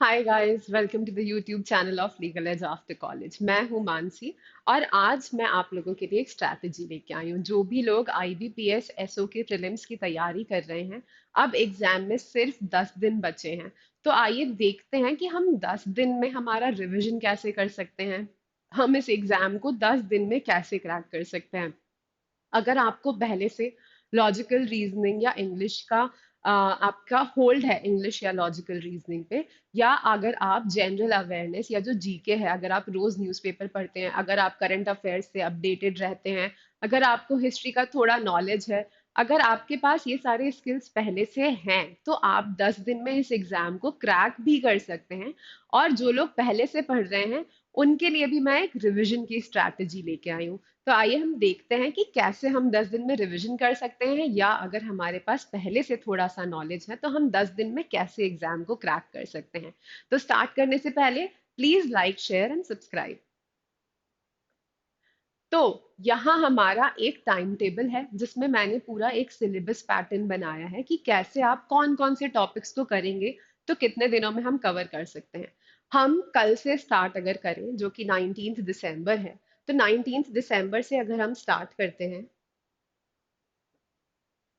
Hi guys, welcome to the YouTube channel of Legal Edge after college. मैं हूं मानसी और आज मैं आप लोगों के लिए एक स्ट्रैटेजी लेके आई हूं। जो भी लोग आईबीपीएस एसओ के प्रीलिम्स की तैयारी कर रहे हैं, अब एग्जाम में सिर्फ 10 दिन बचे हैं। तो आइए देखते हैं कि हम 10 दिन में हमारा रिवीजन कैसे कर सकते हैं। हम इस एग्जाम को 10 दिन में कैसे क्रैक कर सकते हैं। अगर आपको पहले से लॉजिकल रीजनिंग या इंग्लिश का आपका होल्ड है इंग्लिश या लॉजिकल रीजनिंग पे, या अगर आप जनरल अवेयरनेस या जो जीके है, अगर आप रोज न्यूज़पेपर पढ़ते हैं, अगर आप करंट अफेयर्स से अपडेटेड रहते हैं, अगर आपको हिस्ट्री का थोड़ा नॉलेज है, अगर आपके पास ये सारे स्किल्स पहले से हैं, तो आप 10 दिन में इस एग्जाम को क्रैक भी कर सकते हैं। और जो लोग पहले से पढ़ रहे हैं, उनके लिए भी मैं एक रिवीजन की स्ट्रैटेजी लेके आई हूँ। तो आइए हम देखते हैं कि कैसे हम 10 दिन में रिवीजन कर सकते हैं, या अगर हमारे पास पहले से थोड़ा सा नॉलेज है तो हम 10 दिन में कैसे एग्जाम को क्रैक कर सकते हैं। तो स्टार्ट करने से पहले please like share and subscribe. तो यहाँ हमारा एक टाइम टेबल है जिसमें मैंने पूरा एक सिलेबस पैटर्न बनाया है कि कैसे आप कौन कौन से टॉपिक्स को करेंगे, तो कितने दिनों में हम कवर कर सकते हैं। हम कल से स्टार्ट अगर करें, जो कि 19 दिसंबर है, तो 19 दिसंबर से अगर हम स्टार्ट करते हैं,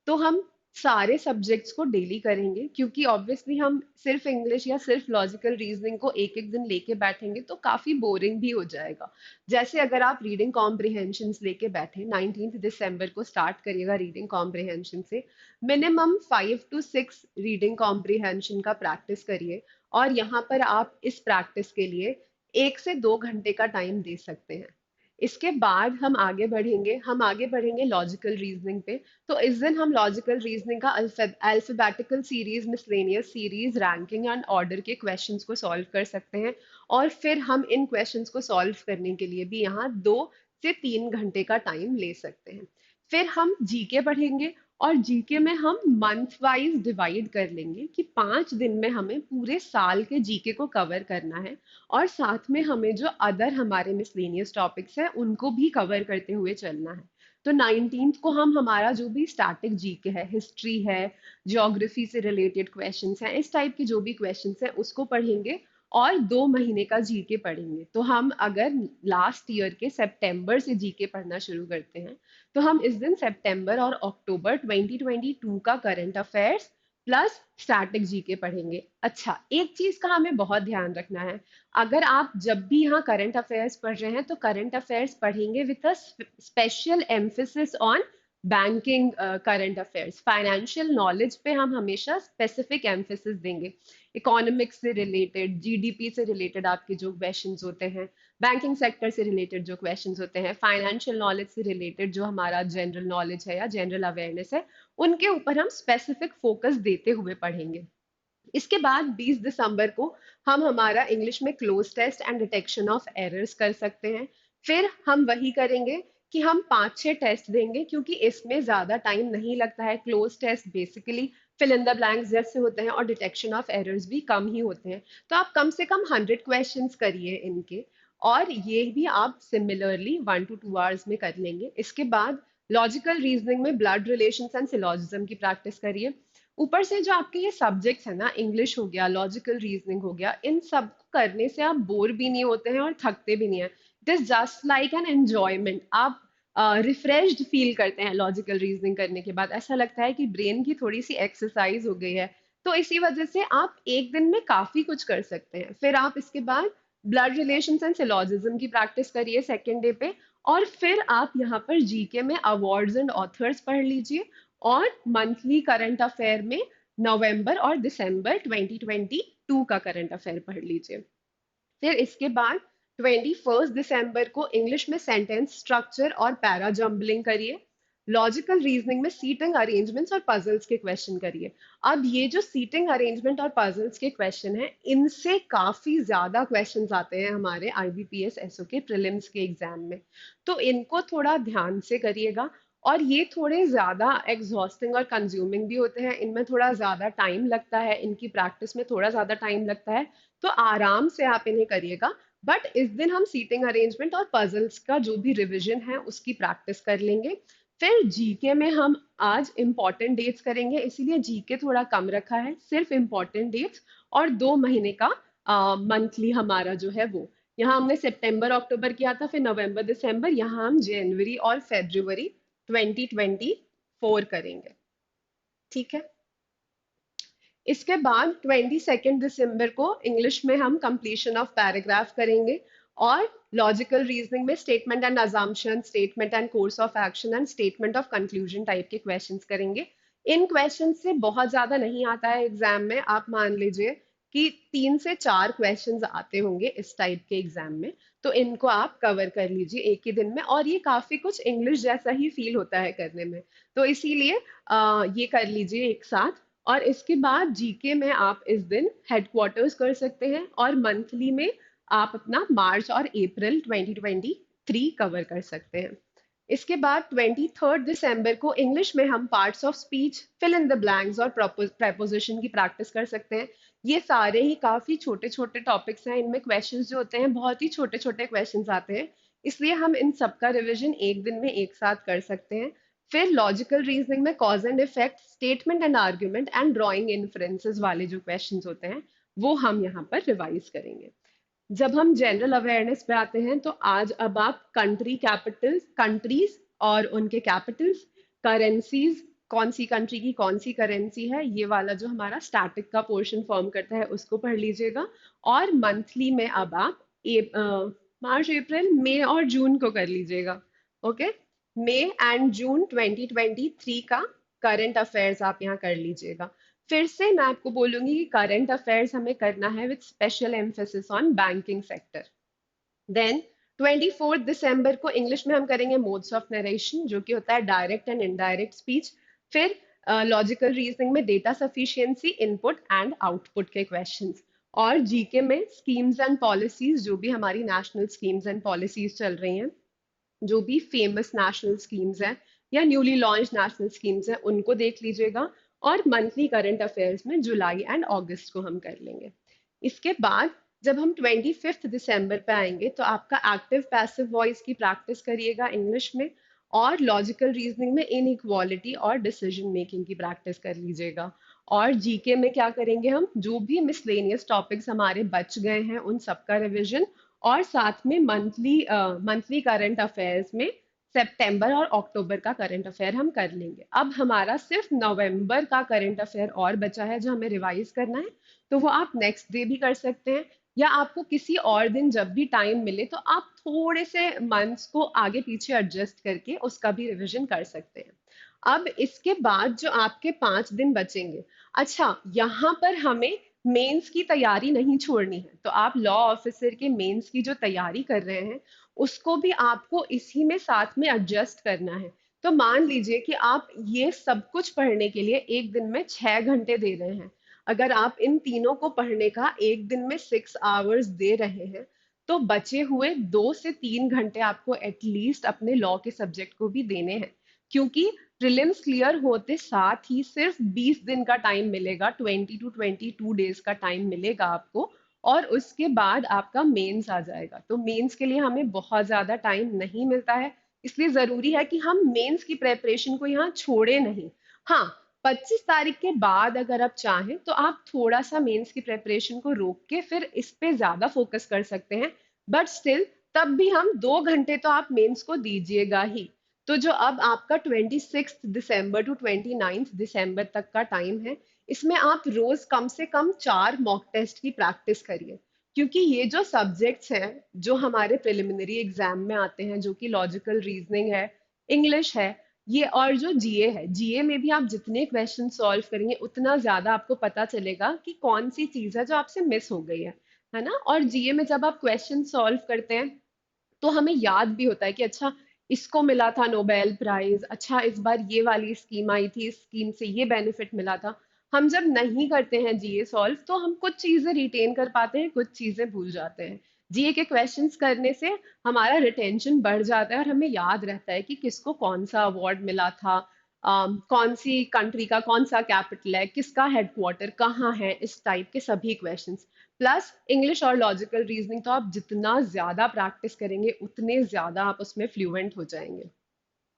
तो हम सारे सब्जेक्ट्स को डेली करेंगे, क्योंकि ऑब्वियसली हम सिर्फ इंग्लिश या सिर्फ लॉजिकल रीजनिंग को एक एक दिन लेके बैठेंगे तो काफी बोरिंग भी हो जाएगा। जैसे अगर आप रीडिंग कॉम्प्रिहेंशंस लेके बैठे, 19 दिसंबर को स्टार्ट करिएगा रीडिंग कॉम्प्रिहेंशन से, मिनिमम 5 to 6 रीडिंग कॉम्प्रिहेंशन का प्रैक्टिस करिए। और यहाँ पर आप इस प्रैक्टिस के लिए 1 से 2 घंटे का टाइम दे सकते हैं। इसके बाद हम आगे बढ़ेंगे लॉजिकल रीजनिंग पे। तो इस दिन हम लॉजिकल रीजनिंग का alphabetical series, miscellaneous series, ranking and order के क्वेश्चंस को सॉल्व कर सकते हैं। और फिर हम इन क्वेश्चंस को सॉल्व करने के लिए भी यहाँ 2 से 3 घंटे का टाइम ले सकते हैं। फिर हम जीके पढ़ेंगे, और जीके में हम मंथ वाइज डिवाइड कर लेंगे कि 5 दिन में हमें पूरे साल के जीके को कवर करना है। और साथ में हमें जो अदर हमारे मिसलेनियस टॉपिक्स हैं उनको भी कवर करते हुए चलना है। तो 19th को हम हमारा जो भी स्टैटिक जीके है, हिस्ट्री है, ज्योग्राफी से रिलेटेड क्वेश्चंस हैं, इस टाइप के जो भी क्वेश्चंस हैं उसको पढ़ेंगे। और 2 महीने का जीके पढ़ेंगे। तो हम अगर लास्ट ईयर के सितंबर से जीके पढ़ना शुरू करते हैं, तो हम इस दिन सितंबर और अक्टूबर 2022 का current affairs plus static GK पढ़ेंगे। अच्छा, एक चीज का हमें बहुत ध्यान रखना है। अगर आप जब भी यहाँ करंट अफेयर्स पढ़ रहे हैं, तो करंट अफेयर्स पढ़ेंगे with a special emphasis on banking current affairs. Financial knowledge पे हम हमेशा स्पेसिफिक एम्फेसिस देंगे। इकोनॉमिक्स से रिलेटेड, जीडीपी से रिलेटेड आपके जो क्वेश्चंस होते हैं, बैंकिंग सेक्टर से रिलेटेड जो क्वेश्चंस होते हैं, फाइनेंशियल नॉलेज से रिलेटेड जो हमारा जनरल नॉलेज है या जनरल अवेयरनेस है, उनके ऊपर हम स्पेसिफिक फोकस देते हुए पढ़ेंगे। इसके बाद 20 दिसंबर को हम हमारा इंग्लिश में cloze test and detection of errors कर सकते हैं। फिर हम वही करेंगे कि हम 5-6 टेस्ट देंगे, क्योंकि इसमें ज्यादा टाइम नहीं लगता है। Cloze test basically fill in the blanks जैसे होते हैं, और डिटेक्शन ऑफ एरर्स भी कम ही होते हैं। तो आप कम से कम 100 क्वेश्चंस करिए इनके। और ये भी आप सिमिलरली 1 to 2 आवर्स में कर लेंगे। इसके बाद लॉजिकल रीजनिंग में ब्लड रिलेशंस एंड सिलॉजिज्म की प्रैक्टिस करिए। ऊपर से जो आपके ये सब्जेक्ट्स है ना, इंग्लिश हो गया, लॉजिकल रीजनिंग हो गया, इन सब को करने से आप बोर भी नहीं होते हैं और थकते भी नहीं है। It is just like an enjoyment. आप रिफ्रेश्ड फील करते हैं लॉजिकल रीजनिंग करने के बाद। ऐसा लगता है कि ब्रेन की थोड़ी सी एक्सरसाइज हो गई है। तो इसी वजह से आप एक दिन में काफी कुछ कर सकते हैं। फिर आप इसके बाद ब्लड रिलेशंस एंड सिलॉजिज्म की प्रैक्टिस करिए सेकेंड डे पे। और फिर आप यहाँ पर जीके में अवार्ड्स एंड ऑथर्स पढ़ लीजिए। और मंथली करंट अफेयर में नवंबर और दिसंबर 2022 का करंट अफेयर पढ़ लीजिए। फिर इसके बाद 21 दिसंबर को इंग्लिश में सेंटेंस स्ट्रक्चर और पैरा जम्बलिंग करिए। लॉजिकल रीजनिंग में सीटिंग अरेंजमेंट्स और पजल्स के क्वेश्चन करिए। अब ये जो सीटिंग अरेंजमेंट और पजल्स के क्वेश्चन हैं, इनसे काफी ज्यादा क्वेश्चंस आते हैं हमारे आईबीपीएस एसओ के प्रीलिम्स के एग्जाम में। तो इनको थोड़ा ध्यान से करिएगा। और ये थोड़े ज्यादा एग्जॉस्टिंग और कंज्यूमिंग भी होते हैं, इनमें थोड़ा ज्यादा टाइम लगता है, इनकी प्रैक्टिस में थोड़ा ज्यादा टाइम लगता है। तो आराम से आप इन्हें करिएगा। बट इस दिन हम सीटिंग अरेंजमेंट और पजल्स का जो भी रिवीजन है उसकी प्रैक्टिस कर लेंगे। फिर जीके में हम आज इंपॉर्टेंट डेट्स करेंगे, इसीलिए जीके थोड़ा कम रखा है, सिर्फ इंपॉर्टेंट डेट्स और 2 महीने का मंथली हमारा जो है वो, यहाँ हमने सितंबर अक्टूबर किया था, फिर नवंबर दिसंबर, यहाँ हम जनवरी और फरवरी 2024 करेंगे। ठीक है। इसके बाद 22 दिसंबर को इंग्लिश में हम कंप्लीशन ऑफ पैराग्राफ करेंगे, और लॉजिकल रीजनिंग में statement and assumption, statement and course of action and statement of conclusion type के क्वेश्चंस करेंगे। इन क्वेश्चन से बहुत ज्यादा नहीं आता है एग्जाम में, आप मान लीजिए कि 3 से 4 क्वेश्चंस आते होंगे इस टाइप के एग्जाम में, तो इनको आप कवर कर लीजिए एक ही दिन में, और ये काफी कुछ इंग्लिश जैसा ही फील होता है करने में, तो इसीलिए ये कर लीजिए एक साथ। और इसके बाद जीके में आप इस दिन हेडक्वार्टर्स कर सकते हैं, और मंथली में आप अपना मार्च और अप्रैल 2023 कवर कर सकते हैं। इसके बाद 23 दिसंबर को इंग्लिश में हम parts of speech, fill in the blanks और प्रपोजिशन की प्रैक्टिस कर सकते हैं। ये सारे ही काफी छोटे छोटे टॉपिक्स हैं, इनमें क्वेश्चंस जो होते हैं बहुत ही छोटे छोटे क्वेश्चंस आते हैं, इसलिए हम इन सबका रिवीजन एक दिन में एक साथ कर सकते हैं। फिर लॉजिकल रीजनिंग में cause and effect, statement and argument and drawing inferences वाले जो क्वेश्चंस होते हैं वो हम यहाँ पर रिवाइज करेंगे। जब हम जनरल अवेयरनेस पे आते हैं, तो आज अब आप कंट्री कैपिटल्स, कंट्रीज और उनके कैपिटल्स, करेंसीज, कौन सी कंट्री की कौन सी करेंसी है, ये वाला जो हमारा स्टैटिक का पोर्शन फॉर्म करता है उसको पढ़ लीजिएगा। और मंथली में अब आप मार्च, अप्रैल, मई और जून को कर लीजिएगा। ओके, मई एंड जून 2023 का करंट अफेयर्स आप यहाँ कर लीजिएगा। फिर से मैं आपको बोलूंगी कि करंट अफेयर्स हमें करना है with special emphasis on banking sector. Then 24 दिसंबर को इंग्लिश में हम करेंगे मोड्स ऑफ नरेशन, जो कि होता है डायरेक्ट एंड इनडायरेक्ट स्पीच। फिर लॉजिकल रीजनिंग में data sufficiency, input and output के क्वेश्चंस। और जीके में स्कीम्स एंड पॉलिसीज, जो भी हमारी नेशनल स्कीम्स एंड पॉलिसीज चल रही हैं, जो भी फेमस नेशनल स्कीम्स हैं या न्यूली लॉन्च नेशनल स्कीम्स हैं, उनको देख लीजिएगा। और मंथली करंट अफेयर्स में जुलाई एंड अगस्त को हम कर लेंगे। इसके बाद जब हम 25 दिसंबर पे आएंगे, तो आपका एक्टिव पैसिव वॉइस की प्रैक्टिस करिएगा इंग्लिश में, और लॉजिकल रीजनिंग में इनइक्वालिटी और डिसीजन मेकिंग की प्रैक्टिस कर लीजिएगा। और जीके में क्या करेंगे, हम जो भी मिसलेनियस टॉपिक्स हमारे बच गए हैं उन सबका रिविजन, और साथ में मंथली करंट अफेयर्स में सितंबर और अक्टूबर का करंट अफेयर हम कर लेंगे। अब हमारा सिर्फ नवंबर का करंट अफेयर और बचा है जो हमें रिवाइज करना है, तो वो आप नेक्स्ट डे भी कर सकते हैं, या आपको किसी और दिन जब भी टाइम मिले तो आप थोड़े से मंथ्स को आगे पीछे एडजस्ट करके उसका भी रिवीजन कर सकते हैं। अब इसके बाद जो आपके 5 दिन बचेंगे, अच्छा यहाँ पर हमें मेंस की तैयारी नहीं छोड़नी है, तो आप लॉ ऑफिसर के मेंस की जो तैयारी कर रहे हैं उसको भी आपको इसी में साथ में एडजस्ट करना है। तो मान लीजिए कि आप ये सब कुछ पढ़ने के लिए एक दिन में 6 घंटे दे रहे हैं, अगर आप इन तीनों को पढ़ने का एक दिन में 6 आवर्स दे रहे हैं, तो बचे हुए 2 से 3 घंटे आपको एटलीस्ट अपने लॉ के सब्जेक्ट को भी देने हैं, क्योंकि प्रीलिम्स क्लियर होते साथ ही सिर्फ 20 दिन का टाइम मिलेगा, 20 to 22 डेज का टाइम मिलेगा आपको, और उसके बाद आपका मेंस आ जाएगा। तो मेंस के लिए हमें बहुत ज्यादा टाइम नहीं मिलता है, इसलिए जरूरी है कि हम मेंस की प्रेपरेशन को यहाँ छोड़े नहीं। हाँ, 25 तारीख के बाद अगर आप चाहें तो आप थोड़ा सा मेंस की प्रेपरेशन को रोक के फिर इस पे ज्यादा फोकस कर सकते हैं, बट स्टिल तब भी हम 2 घंटे तो आप मेंस को दीजिएगा ही। तो जो अब आपका 26 दिसंबर टू 29 दिसंबर तक का टाइम है, इसमें आप रोज कम से कम 4 मॉक टेस्ट की प्रैक्टिस करिए, क्योंकि ये जो सब्जेक्ट्स हैं जो हमारे प्रिलिमिनरी एग्जाम में आते हैं, जो कि लॉजिकल रीजनिंग है, इंग्लिश है, ये और जो जीए है, जीए में भी आप जितने क्वेश्चन सॉल्व करेंगे उतना ज्यादा आपको पता चलेगा कि कौन सी चीज है जो आपसे मिस हो गई है ना। और जीए में जब आप क्वेश्चन सॉल्व करते हैं तो हमें याद भी होता है कि अच्छा इसको मिला था नोबेल प्राइज, अच्छा इस बार ये वाली स्कीम आई थी, इस स्कीम से ये बेनिफिट मिला था। हम जब नहीं करते हैं जीए सॉल्व तो हम कुछ चीजें रिटेन कर पाते हैं, कुछ चीजें भूल जाते हैं। जीए के क्वेश्चंस करने से हमारा रिटेंशन बढ़ जाता है और हमें याद रहता है कि किसको कौन सा अवार्ड मिला था, कौन सी कंट्री का कौन सा कैपिटल है, किसका हेडक्वार्टर कहाँ है, इस टाइप के सभी क्वेश्चंस। प्लस इंग्लिश और लॉजिकल रीजनिंग तो आप जितना ज्यादा प्रैक्टिस करेंगे उतने ज्यादा आप उसमें फ्लुएंट हो जाएंगे।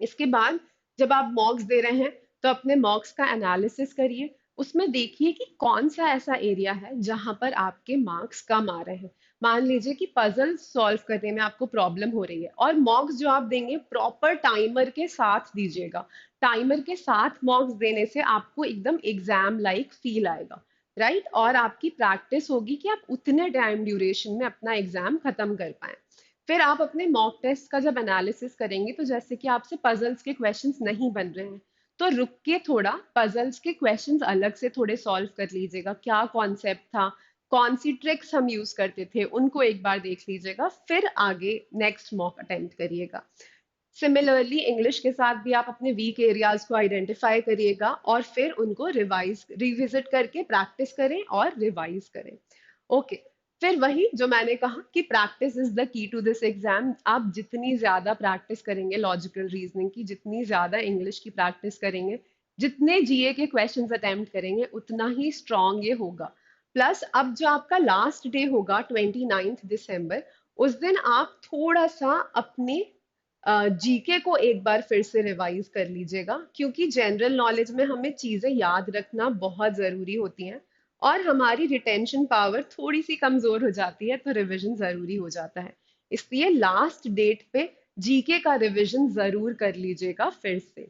इसके बाद जब आप मॉक्स दे रहे हैं तो अपने मॉक्स का एनालिसिस करिए, उसमें देखिए कि कौन सा ऐसा एरिया है जहां पर आपके मार्क्स कम आ रहे हैं। मान लीजिए कि पजल सॉल्व करने में आपको प्रॉब्लम हो रही है, और मॉक्स जो आप देंगे प्रॉपर टाइमर के साथ दीजिएगा। टाइमर के साथ मॉक्स देने से आपको एकदम एग्जाम लाइक फील आएगा, राइट? और आपकी प्रैक्टिस होगी कि आप उतने टाइम ड्यूरेशन में अपना एग्जाम खत्म कर पाए। फिर आप अपने मॉक टेस्ट का जब एनालिसिस करेंगे, तो जैसे कि आपसे पजल्स के क्वेश्चंस नहीं बन रहे हैं, तो रुक के थोड़ा पजल्स के क्वेश्चंस अलग से थोड़े सॉल्व कर लीजिएगा। क्या कॉन्सेप्ट था, कौन सी ट्रिक्स हम यूज करते थे, उनको एक बार देख लीजिएगा, फिर आगे नेक्स्ट मॉक अटेम्प्ट करिएगा। सिमिलरली इंग्लिश के साथ भी आप अपने वीक एरियाज को आइडेंटिफाई करिएगा और फिर उनको रिवाइज रिविजिट करके प्रैक्टिस करें और रिवाइज करें। ओके। फिर वही जो मैंने कहा कि practice is the key to this exam. आप जितनी ज्यादा प्रैक्टिस करेंगे लॉजिकल रीजनिंग की, जितनी ज्यादा इंग्लिश की प्रैक्टिस करेंगे, जितने जीए के क्वेश्चंस अटेम्प्ट करेंगे, उतना ही स्ट्रांग ये होगा। प्लस अब जो आपका लास्ट डे होगा 29 दिसंबर, उस दिन आप थोड़ा सा अपनी जीके को एक बार फिर से रिवाइज कर लीजिएगा, क्योंकि जनरल नॉलेज में हमें चीजें याद रखना बहुत जरूरी होती हैं, और हमारी रिटेंशन पावर थोड़ी सी कमजोर हो जाती है, तो रिवीजन जरूरी हो जाता है। इसलिए लास्ट डेट पे जीके का रिवीजन जरूर कर लीजिएगा फिर से।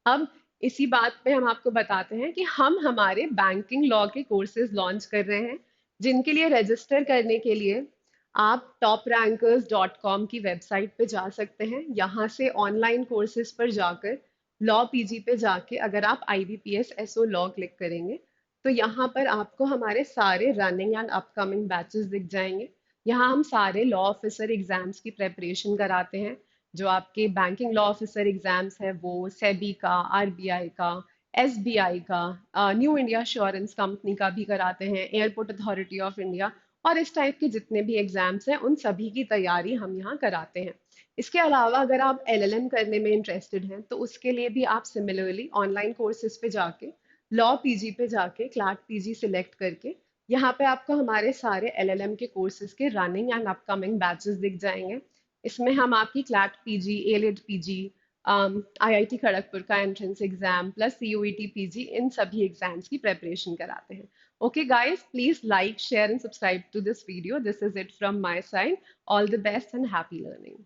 अब इसी बात पे हम आपको बताते हैं कि हम हमारे बैंकिंग लॉ के कोर्सेज लॉन्च कर रहे हैं, जिनके लिए रजिस्टर करने के लिए आप toprankers.com की वेबसाइट पे जा सकते हैं। यहाँ से ऑनलाइन कोर्सेज पर जाकर लॉ पीजी पे जाके अगर आप IBPS SO लॉ क्लिक करेंगे, तो यहाँ पर आपको हमारे सारे रनिंग एंड अपकमिंग बैचेस दिख जाएंगे। यहाँ हम सारे लॉ ऑफिसर एग्जाम्स की प्रेपरेशन कराते हैं। जो आपके बैंकिंग लॉ ऑफिसर एग्जाम्स है, वो सेबी का, आरबीआई का, एसबीआई का, न्यू इंडिया श्योरेंस कंपनी का भी कराते हैं, एयरपोर्ट अथॉरिटी ऑफ इंडिया, और इस टाइप के जितने भी एग्जाम्स हैं उन सभी की तैयारी हम यहाँ कराते हैं। इसके अलावा अगर आप एलएलएम करने में इंटरेस्टेड हैं, तो उसके लिए भी आप सिमिलरली ऑनलाइन कोर्सेज पे जाके लॉ पीजी पे जाके क्लैट पीजी सिलेक्ट करके यहाँ पे आपको हमारे सारे एलएलएम के कोर्सेज के रनिंग एंड अपकमिंग बैचेस दिख जाएंगे। इसमें हम आपकी CLAT PG, AILET PG, IIT Kharagpur का entrance exam plus CUET PG, इन सभी एग्जाम्स की प्रेपरेशन कराते हैं। Okay, guys, please like, share, and subscribe to this video. This is it from my side. All the best and happy learning.